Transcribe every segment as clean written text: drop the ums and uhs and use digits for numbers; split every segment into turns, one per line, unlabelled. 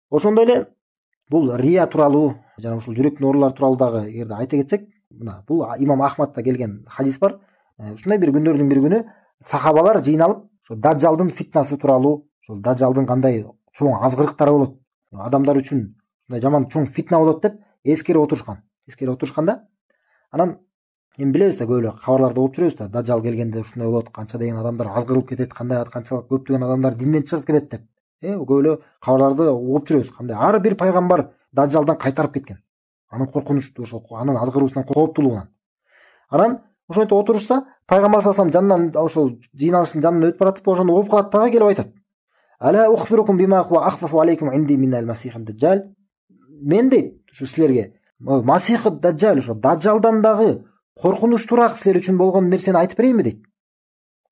Ошондой эле бул рия тууралуу жана ушул жүрөктүн оорулары тууралуу дагы эгерде айта кетсек, мына бул имам Ахмадта келген хадис бар. Ушундай бир күндөрдүн бир күнү сахабалар жыйналып, ошо дажжалдын фитнасы тууралуу, ошол дажжалдын кандай чоң азгырыктары болот, адамдар үчүн мындай жаман чоң фитна болот деп эскерип отурушкан. Эскерип отурушканда анан эми билебиз да, көп эле кабарларда угуп жүрөбүз да, дажжал келгенде ушундай болот, канча деген адамдар азгырылып кетет, кандай канчалык көптөгөн адамдар динден чыгып кетет деп. Көп эле кабарларды угуп жүрөбүз. Кандай ар бир пайгамбар дажжалдан кайтарып кеткен. Анын коркунучтуу, ошол анын азгыруусунан, кооптуулугунан. Анан ошентип отурушса, пайгамбар саллаллаху алейхи вассалам жанынан, ошол жыйналыштын жанынан өтүп баратып, ошону угуп калат дагы, келип айтат: "Ала ухбирукум бима хуа ахфафу алейкум инди минал масихид даджал". Мен дейт, ушу силерге масихид даджал, ошо дажжалдан дагы коркунучтуураак силер үчүн болгон нерсени айтып берейинби дейт.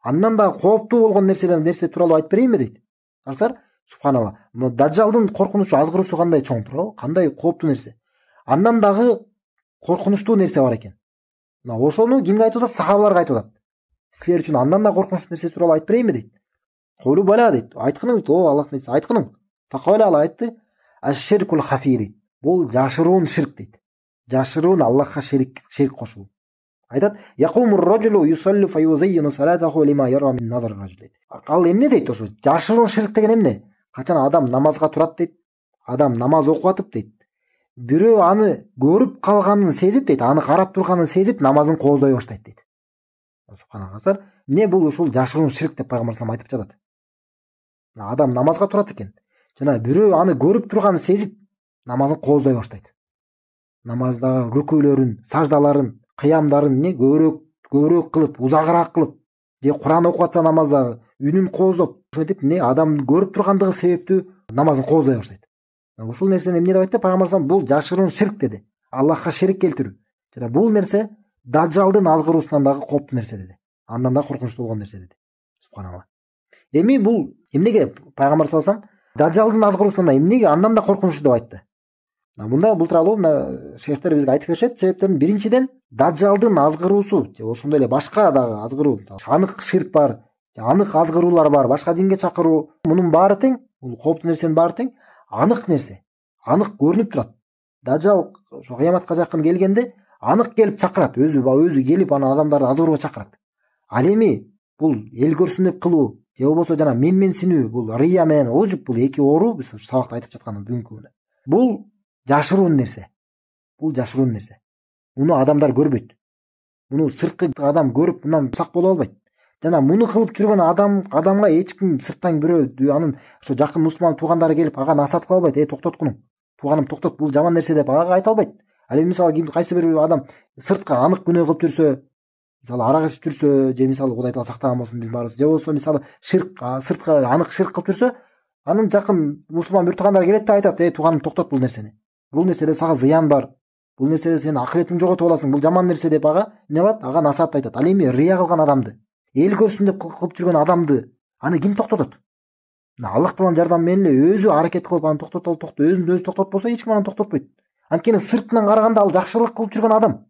Андан дагы кооптуу болгон нерсе тууралуу айтып берейинби дейт. Карасаңар, субханалла, дажжалдын коркунучу, азгыруусу кандай чоң туурабы, кандай кооптуу нерсе. Андан дагы коркунучтуу нерсе бар экен. Мына ошону кимге айтып атат? Сахабаларга айтып атат. Силер үчүн андан да коркунучтуу нерсе тууралуу айтып берейинби дейт. Колу бала дейт. Айткыныңыз, о Аллахтын элчиси, айткының. Факала, ал айтты: "Аш-ширкул хафи" дейт. Бул жашыруун ширк дейт. Жашыруун Аллахка шерик кошуу. Айтат: "Якумур раджулу юсалли фа юзаййину салатаху лима яра мин назар раджул". Ал эмне дейт ошо? Жашыруун ширк деген эмне? Качан адам намазга турат дейт, адам намаз окуп атып дейт, бирөө аны көрүп калганын сезип дейт, аны карап турганын сезип намазын кооздай баштайт дейт. Субханалла. Эмне бул? Ушул жашыруун ширк деп пайгамбар салам айтып жатат. Адам намазга турат экен, жана бирөө аны көрүп турганын сезип намазын кооздай баштайт. Намаздагы рүкүлөрүн, саждаларын, кыямдарын көбүрөөк кылып, узагыраак кылып, же Куран окуп атса намаздагы үнүн кооздоп, ошентип адам көрүп тургандыгы себептүү намазын кооздай баштайт. Ушул нерсени эмне деп айтты пайгамбар салам? Бул жашыруун ширк деди. Аллахка шерик келтирүү. Жана бул нерсе дажжалдын азгыруусунан дагы кооптуу нерсе деди. Андан да коркунучтуу болгон нерсе деди. Субханалла. Эми бул эмнеге пайгамбар саллаллаху алейхи вассалам дажжалдын азгыруусунан эмнеге андан да коркунучтуу деп айтты? Мында бул тууралуу шейхтер бизге айтып беришет. Себептерин биринчиден, дажжалдын азгыруусу же ошондой эле башка дагы азгыруу, анык ширк бар, анык азгыруулар бар, башка динге чакыруу, мунун баары тең, бул кооптуу нерсенин баары тең анык нерсе, анык көрүнүп турат. Дажжал ошо кыяматка жакын келгенде анык келип чакырат, өзү келип анан адамдарды азгырууга чакырат. Ал эми бул эл көрсүн деп кылуу же болбосо жана менсинүү, бул рия менен ожуп, бул эки оору биз сабакта айтып жаткан бүгүнкү күнү. Бул жашыруун нерсе. Бул жашыруун нерсе. Муну адамдар көрбөйт. Муну сырткы адам көрүп мындан сак боло албайт. Жана муну кылып жүргөн адамга эч ким сырттан бирөө, анын ошо жакын мусулман туугандары келип ага насаат кыла албайт. Токтоткуну. Тууганым токтот, бул жаман нерсе деп ага айта албайт. Ал эми мисалы кайсы бир адам сыртка анык күнөө кылып жүрсө, мисалы арак ичип жүрсө, же мисалы Кудай таала сактаган болсун биз баарыбыз, же болбосо мисалы сыртка анык ширк кылып жүрсө, анын жакын мусулман бир туугандары келет да айтат: "Тууганым токтот бул нерсени. Бул нерседе сага зыян бар. Бул нерседе сен акыретиңди жоготуп аласың. Бул жаман нерсе" деп ага эмне кылат? Ага насаат айтат. Ал эми рия кылган адамды, эл көрсүн деп кылып жүргөн адамды аны ким токтотот? Аллах тааланын жардамы менен эле өзү аракет кылып аны өзүн өзү токтотпосо эч ким аны токтотпойт. Анткени сыртынан караганда ал жакшылык кылып жүргөн адам.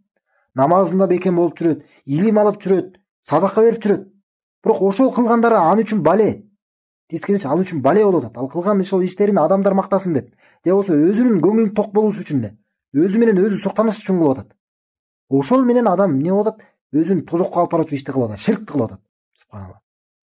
Намазында бекем болуп жүрөт, илим алып жүрөт, садака берип жүрөт. Бирок ошол кылгандары аны үчүн бале. Тескерисинче ал үчүн бале болуп атат. Ал кылган ошол иштерин адамдар мактасын деп, же болбосо өзүнүн көңүлүн ток болуусу үчүн эле, өзү менен өзү суктаныш үчүн кылып атат. Ошол менен адам эмне болуп атат? Өзүн тозокко алып баруучу ишти кылып атат, ширк кылып атат. Субханалла.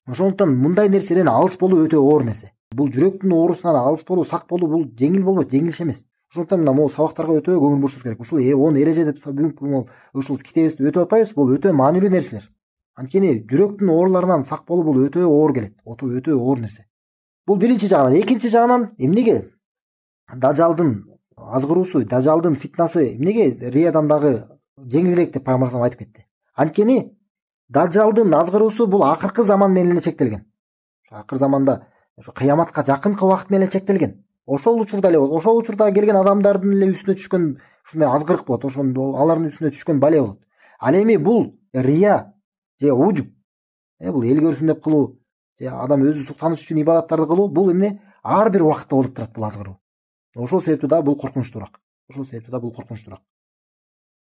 Ошондуктан мындай нерседен алыс болуу өтө оор нерсе. Бул жүрөктүн оорусунан алыс болуу, сак болуу, бул жеңил болбойт, жеңил иш эмес. Ошондуктан мына могу сабактарга өтө көңүл бурушубуз керек. Ушул 10 эреже деп бүгүнкү ушул китебибизди өтүп атпайбыз, бул өтө маанилүү нерселер. Анткени жүрөктүн ооруларынан сак болуу бул өтө оор келет, өтө оор нерсе. Бул биринчи жагынан. Экинчи жагынан, эмнеге дажжалдын азгыруусу, дажжалдын фитнасы эмнеге риядан дагы жеңилирээк деп пайгамбар айтып кетти? Анткени дажжалдын азгыруусу бул акыркы заман менен эле чектелген. Ошо акыр заманда, ошо кыяматка жакынкы убакыт менен эле чектелген. Ошол учурда келген адамдардын эле үстүнө түшкөн ушундай азгырык болот, ошондо алардын үстүнө түшкөн бале болот. Ал эми бул рия же ужуп, бул эл көрсүн деп кылуу, же адам өзү суктаныш үчүн ибадаттарды кылуу, бул эмне ар бир убакытта болуп турат бул азгыруу. Ошол себептүү да бул коркунучтуураак.